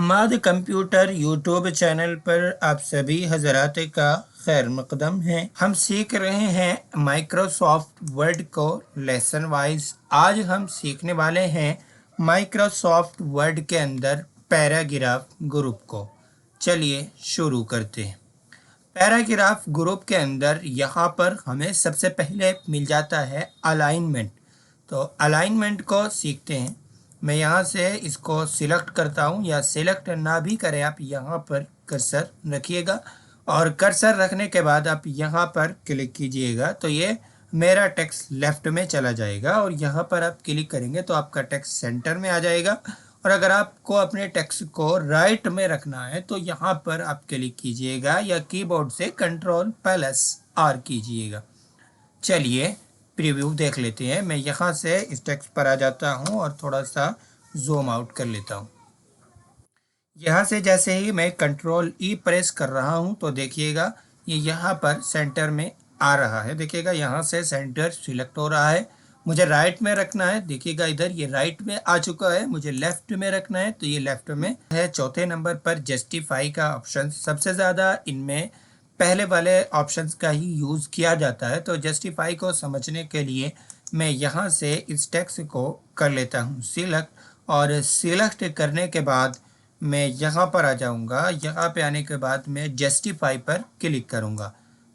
Hammad computer YouTube channel पर आप सभी हजरात का खैर मकदम है। हम सीख रहे हैं माइक्रोसॉफ्ट वर्ड को लेसन वाइज। आज हम सीखने वाले हैं माइक्रोसॉफ्ट वर्ड के अंदर पैराग्राफ ग्रुप को। चलिए शुरू करते हैं। पैराग्राफ ग्रुप के अंदर यहाँ पर हमें सबसे पहले मिल जाता है अलाइनमेंट। तो अलाइनमेंट को सीखते हैं। मैं यहाँ से इसको सिलेक्ट करता हूँ, या सिलेक्ट ना भी करें आप यहाँ पर कर्सर रखिएगा, और कर्सर रखने के बाद आप यहाँ पर क्लिक कीजिएगा तो ये मेरा टेक्स्ट लेफ्ट में चला जाएगा, और यहाँ पर आप क्लिक करेंगे तो आपका टेक्स्ट सेंटर में आ जाएगा। और अगर आपको अपने टेक्स्ट को राइट में रखना है तो यहाँ पर आप क्लिक कीजिएगा, या कीबोर्ड से Ctrl+R कीजिएगा। चलिए प्रीव्यू देख लेते हैं। मैं यहाँ से इस टेक्स्ट पर आ जाता हूँ और थोड़ा सा जूम आउट कर लेता हूँ। यहाँ से जैसे ही मैं Ctrl+E प्रेस कर रहा हूँ तो देखिएगा ये यहाँ पर सेंटर में आ रहा है। देखिएगा यहाँ से सेंटर सिलेक्ट हो रहा है। मुझे राइट में रखना है, देखिएगा इधर ये राइट में आ चुका है। मुझे लेफ्ट में रखना है तो ये लेफ्ट में है। चौथे नंबर पर जस्टिफाई का ऑप्शन, सबसे ज़्यादा इनमें पहले वाले ऑप्शंस का ही यूज़ किया जाता है। तो जस्टिफाई को समझने के लिए मैं यहाँ से इस टेक्स्ट को कर लेता हूँ सिलेक्ट, और सिलेक्ट करने के बाद मैं यहाँ पर आ जाऊँगा। यहाँ पे आने के बाद मैं जस्टिफाई पर क्लिक करूँगा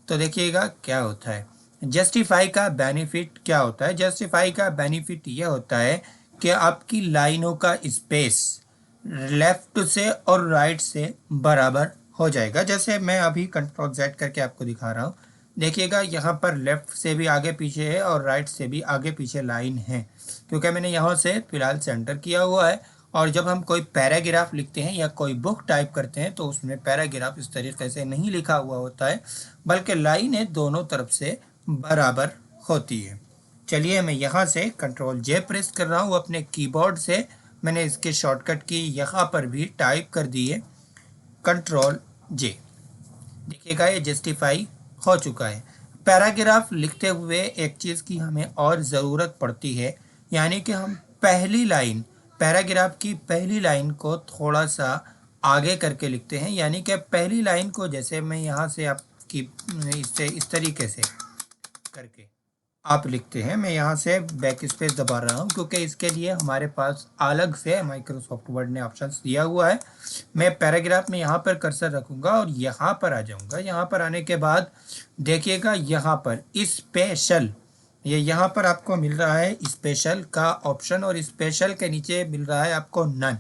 तो देखिएगा क्या होता है। जस्टिफाई का बेनिफिट क्या होता है? जस्टिफाई का बेनिफिट यह होता है कि आपकी लाइनों का स्पेस लेफ्ट से और राइट से बराबर हो जाएगा। जैसे मैं अभी Ctrl+Z करके आपको दिखा रहा हूँ, देखिएगा यहाँ पर लेफ्ट से भी आगे पीछे है और राइट से भी आगे पीछे लाइन है, क्योंकि मैंने यहाँ से फिलहाल सेंटर किया हुआ है। और जब हम कोई पैराग्राफ लिखते हैं या कोई बुक टाइप करते हैं तो उसमें पैराग्राफ इस तरीके से नहीं लिखा हुआ होता है, बल्कि लाइनें दोनों तरफ से बराबर होती है। चलिए मैं यहाँ से Ctrl+J प्रेस कर रहा हूँ अपने कीबोर्ड से। मैंने इसके शॉर्टकट की यहाँ पर भी टाइप कर दी है Ctrl+J। देखिएगा ये जस्टिफाई हो चुका है। पैराग्राफ लिखते हुए एक चीज़ की हमें और ज़रूरत पड़ती है, यानी कि हम पहली लाइन, पैराग्राफ की पहली लाइन को थोड़ा सा आगे करके लिखते हैं। यानी कि पहली लाइन को जैसे मैं यहाँ से आपकी इससे इस तरीके से करके आप लिखते हैं। मैं यहाँ से बैक स्पेस दबा रहा हूँ क्योंकि इसके लिए हमारे पास अलग से माइक्रोसॉफ्ट वर्ड ने ऑप्शंस दिया हुआ है। मैं पैराग्राफ में यहाँ पर कर्सर रखूँगा और यहाँ पर आ जाऊँगा। यहाँ पर आने के बाद देखिएगा यहाँ पर स्पेशल, ये यहाँ पर आपको मिल रहा है स्पेशल का ऑप्शन, और स्पेशल के नीचे मिल रहा है आपको नन।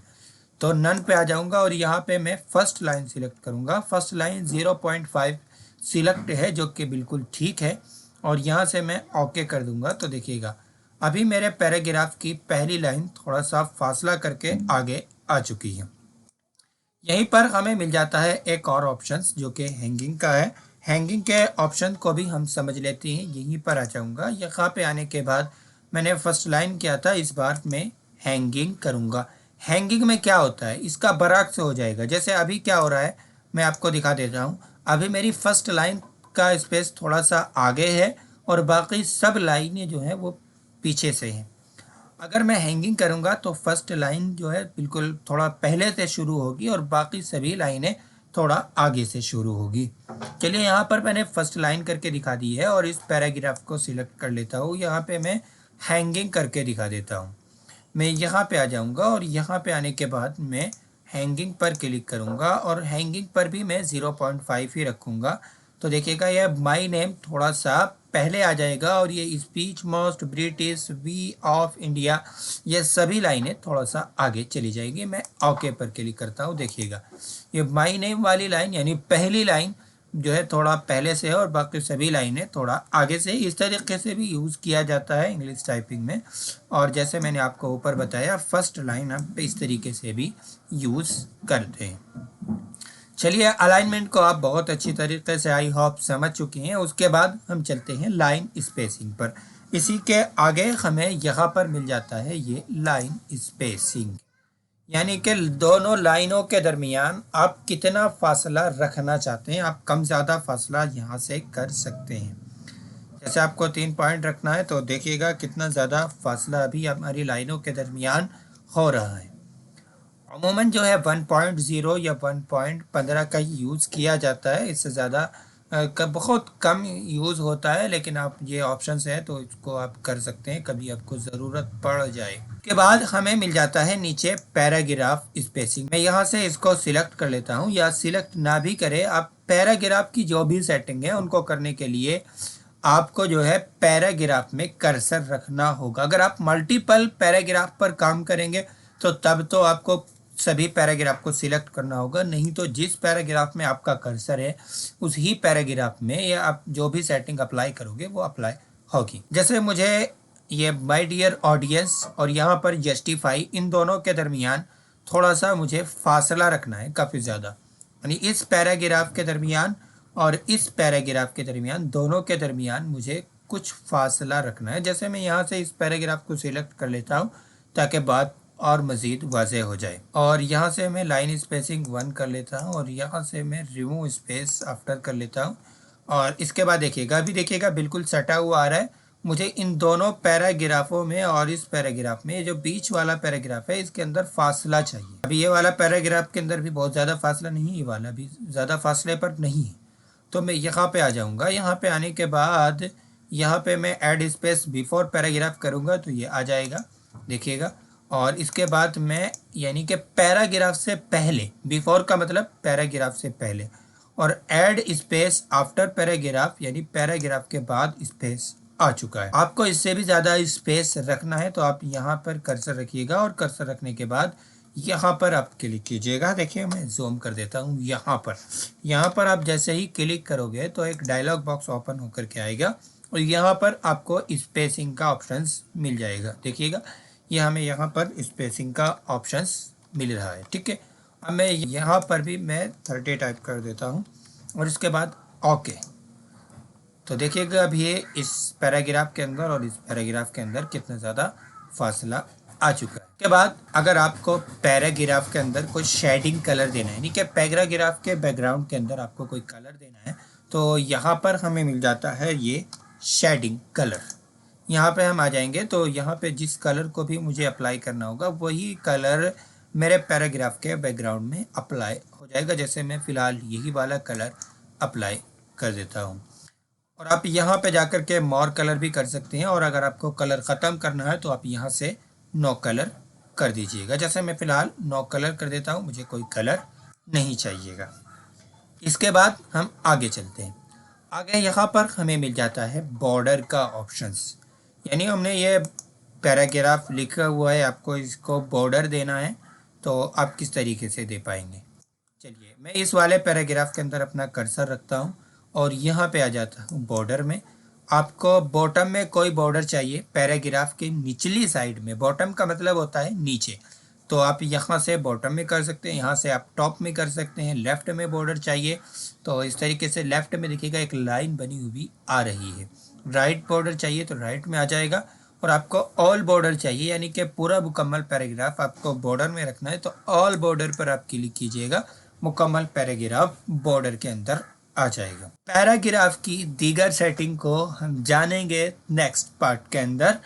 तो नन पे आ जाऊँगा और यहाँ पे मैं फर्स्ट लाइन सिलेक्ट करूँगा। फर्स्ट लाइन 0.5 सिलेक्ट है, जो कि बिल्कुल ठीक है, और यहाँ से मैं ओके कर दूंगा। तो देखिएगा अभी मेरे पैराग्राफ की पहली लाइन थोड़ा सा फासला करके आगे आ चुकी है। यहीं पर हमें मिल जाता है एक और ऑप्शन जो कि हैंगिंग का है। हैंगिंग के ऑप्शन को भी हम समझ लेते हैं। यहीं पर आ जाऊँगा। यहाँ पे आने के बाद मैंने फर्स्ट लाइन किया था, इस बार मैं हैंगिंग करूँगा। हैंगिंग में क्या होता है, इसका बराक से हो जाएगा। जैसे अभी क्या हो रहा है मैं आपको दिखा देता हूँ। अभी मेरी फर्स्ट लाइन का स्पेस थोड़ा सा आगे है और बाकी सब लाइनें जो है वो पीछे से हैं। अगर मैं हैंगिंग करूँगा तो फर्स्ट लाइन जो है बिल्कुल थोड़ा पहले से शुरू होगी और बाकी सभी लाइनें थोड़ा आगे से शुरू होगी। चलिए यहाँ पर मैंने फर्स्ट लाइन करके दिखा दी है और इस पैराग्राफ को सिलेक्ट कर लेता हूँ। यहाँ पे मैं हैंगिंग करके दिखा देता हूँ। मैं यहाँ पे आ जाऊँगा और यहाँ पे आने के बाद मैं हैंगिंग पर क्लिक करूँगा और हैंगिंग पर भी मैं 0.5 ही रखूँगा। तो देखिएगा यह माई नेम थोड़ा सा पहले आ जाएगा और ये speech most British V of India, ये सभी लाइनें थोड़ा सा आगे चली जाएगी। मैं ओके पर क्लिक करता हूँ। देखिएगा ये माई नेम वाली लाइन यानी पहली लाइन जो है थोड़ा पहले से है और बाकी सभी लाइनें थोड़ा आगे से। इस तरीके से भी यूज़ किया जाता है इंग्लिश टाइपिंग में। और जैसे मैंने आपको ऊपर बताया फर्स्ट लाइन आप इस तरीके से भी यूज़ करते हैं। चलिए अलाइनमेंट को आप बहुत अच्छी तरीके से आई होप समझ चुके हैं। उसके बाद हम चलते हैं लाइन स्पेसिंग पर। इसी के आगे हमें यहाँ पर मिल जाता है ये लाइन स्पेसिंग, यानी कि दोनों लाइनों के दरमियान आप कितना फासला रखना चाहते हैं। आप कम ज़्यादा फासला यहाँ से कर सकते हैं। जैसे आपको 3 पॉइंट रखना है तो देखिएगा कितना ज़्यादा फासला अभी हमारी लाइनों के दरमियान हो रहा है। अमूमन जो है 1.0 या 1.15 का ही यूज़ किया जाता है, इससे ज़्यादा का बहुत कम यूज़ होता है, लेकिन आप ये ऑप्शंस है तो इसको आप कर सकते हैं कभी आपको ज़रूरत पड़ जाए। के बाद हमें मिल जाता है नीचे पैराग्राफ स्पेसिंग। मैं यहाँ से इसको सिलेक्ट कर लेता हूँ, या सिलेक्ट ना भी करें, आप पैराग्राफ की जो भी सेटिंग है उनको करने के लिए आपको जो है पैराग्राफ में कर्सर रखना होगा। अगर आप मल्टीपल पैराग्राफ पर काम करेंगे तो तब तो आपको सभी पैराग्राफ को सिलेक्ट करना होगा, नहीं तो जिस पैराग्राफ में आपका कर्सर है उस ही पैराग्राफ में या आप जो भी सेटिंग अप्लाई करोगे वो अप्लाई होगी। जैसे मुझे ये माय डियर ऑडियंस और यहाँ पर जस्टिफाई, इन दोनों के दरमियान थोड़ा सा मुझे फासला रखना है काफ़ी ज़्यादा, यानी इस पैराग्राफ के दरमियान और इस पैराग्राफ के दरमियान, दोनों के दरमियान मुझे कुछ फासला रखना है। जैसे मैं यहाँ से इस पैराग्राफ को सिलेक्ट कर लेता हूँ ताकि बात और मज़ीद वाज़ेह हो जाए, और यहाँ से मैं लाइन स्पेसिंग 1 कर लेता हूँ और यहाँ से मैं रिमूव स्पेस आफ्टर कर लेता हूँ। और इसके बाद देखिएगा, अभी देखिएगा बिल्कुल सटा हुआ आ रहा है। मुझे इन दोनों पैराग्राफों में और इस पैराग्राफ में, जो बीच वाला पैराग्राफ है इसके अंदर फासला चाहिए। अभी ये वाला पैराग्राफ के अंदर भी बहुत ज़्यादा फासला नहीं, ये वाला भी ज़्यादा फासले पर नहीं है, तो मैं यहाँ पे आ जाऊँगा। यहाँ पे आने के बाद यहाँ पे मैं ऐड स्पेस बिफोर पैराग्राफ करूँगा तो ये आ जाएगा, देखिएगा। और इसके बाद मैं यानी कि पैराग्राफ से पहले, बिफोर का मतलब पैराग्राफ से पहले, और ऐड स्पेस आफ्टर पैराग्राफ यानी पैराग्राफ के बाद स्पेस आ चुका है। आपको इससे भी ज़्यादा स्पेस रखना है तो आप यहाँ पर कर्सर रखिएगा, और कर्सर रखने के बाद यहाँ पर आप क्लिक कीजिएगा। देखिए मैं जूम कर देता हूँ। यहाँ पर आप जैसे ही क्लिक करोगे तो एक डायलॉग बॉक्स ओपन होकर के आएगा, और यहाँ पर आपको स्पेसिंग का ऑप्शंस मिल जाएगा। देखिएगा ये हमें यहाँ पर स्पेसिंग का ऑप्शंस मिल रहा है, ठीक है। अब मैं यहाँ पर भी मैं 30 टाइप कर देता हूँ और इसके बाद ओके। तो देखिएगा अब ये इस पैराग्राफ के अंदर और इस पैराग्राफ के अंदर कितना ज़्यादा फासला आ चुका है। के बाद अगर आपको पैराग्राफ के अंदर कोई शेडिंग कलर देना है, यानी कि पैराग्राफ के बैकग्राउंड के अंदर आपको कोई कलर देना है, तो यहाँ पर हमें मिल जाता है ये शेडिंग कलर। यहाँ पे हम आ जाएंगे तो यहाँ पे जिस कलर को भी मुझे अप्लाई करना होगा वही कलर मेरे पैराग्राफ के बैकग्राउंड में अप्लाई हो जाएगा। जैसे मैं फ़िलहाल यही वाला कलर अप्लाई कर देता हूँ, और आप यहाँ पे जाकर के मोर कलर भी कर सकते हैं, और अगर आपको कलर ख़त्म करना है तो आप यहाँ से नो कलर कर दीजिएगा। जैसे मैं फ़िलहाल नो कलर कर देता हूँ, मुझे कोई कलर नहीं चाहिएगा। इसके बाद हम आगे चलते हैं। आगे यहाँ पर हमें मिल जाता है बॉर्डर का ऑप्शंस, यानी हमने ये पैराग्राफ लिखा हुआ है, आपको इसको बॉर्डर देना है तो आप किस तरीके से दे पाएंगे। चलिए मैं इस वाले पैराग्राफ के अंदर अपना कर्सर रखता हूँ और यहाँ पे आ जाता हूँ बॉर्डर में। आपको बॉटम में कोई बॉर्डर चाहिए, पैराग्राफ के निचली साइड में, बॉटम का मतलब होता है नीचे, तो आप यहाँ से बॉटम में कर सकते हैं, यहाँ से आप टॉप में कर सकते हैं। लेफ़्ट में बॉर्डर चाहिए तो इस तरीके से लेफ़्ट में देखिएगा एक लाइन बनी हुई आ रही है। राइट बॉर्डर चाहिए तो राइट में आ जाएगा, और आपको ऑल बॉर्डर चाहिए यानी कि पूरा मुकम्मल पैराग्राफ आपको बॉर्डर में रखना है तो ऑल बॉर्डर पर आप क्लिक कीजिएगा, मुकम्मल पैराग्राफ बॉर्डर के अंदर आ जाएगा। पैराग्राफ की दीगर सेटिंग को हम जानेंगे नेक्स्ट पार्ट के अंदर।